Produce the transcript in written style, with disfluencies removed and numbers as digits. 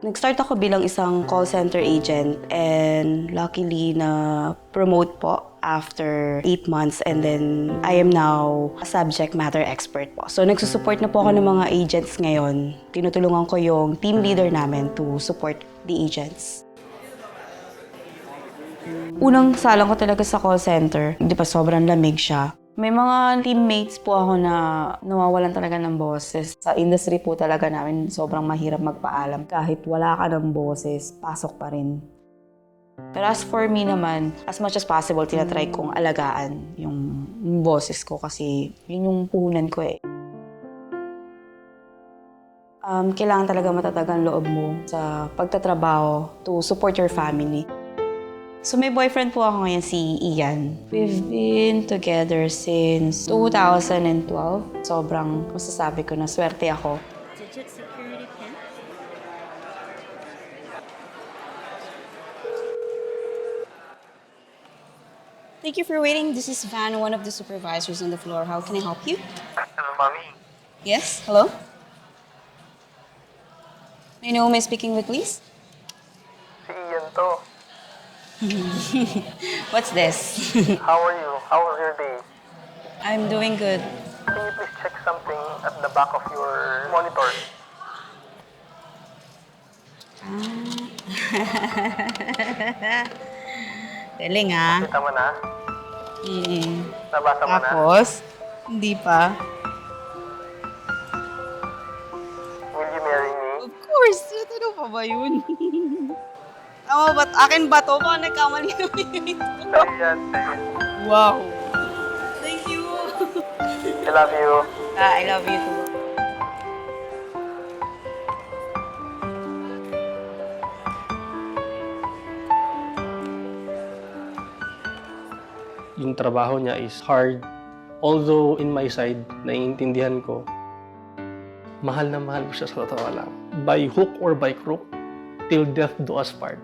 Nag-start ako bilang isang call center agent and luckily na-promote po after 8 months and then I am now a subject matter expert po. So nagsusupport na po ako ng mga agents ngayon. Tinutulungan ko yung team leader namin to support the agents. Unang salang ko talaga sa call center, di ba sobrang lamig siya. May mga teammates po ako na nawawalan talaga ng boses. Sa industry po talaga namin, sobrang mahirap magpaalam. Kahit wala ka ng boses, pasok pa rin. Pero as for me naman, as much as possible, tinatry kong alagaan yung boses ko kasi yun yung puhunan ko eh. Kailangan talaga matatag ang loob mo sa pagtatrabaho to support your family. So may boyfriend po ako ngayon, si Ian. We've been together since 2012. Sobrang masasabi ko na swerte ako. Digit security pin. Thank you for waiting. This is Van, one of the supervisors on the floor. How can I help you? Hello, Mommy. Yes, hello? May I know who am I speaking with, please? Si Ian to. What's this? How are you? How was your day? I'm doing good. Can you please check something at the back of your monitor? Galing ah. Kita mo na? Nabasa mo na? Tapos, hindi pa. Will you marry me? Of course! Ano pa ba yun? Tama ba? Akin ba to? Baka nagkamali kami nito. Ayan. Wow! Thank you! I love you. I love you too. Yung trabaho niya is hard. Although in my side, naiintindihan ko, mahal na mahal ko siya sa totoo lang. By hook or by crook, till death do us part.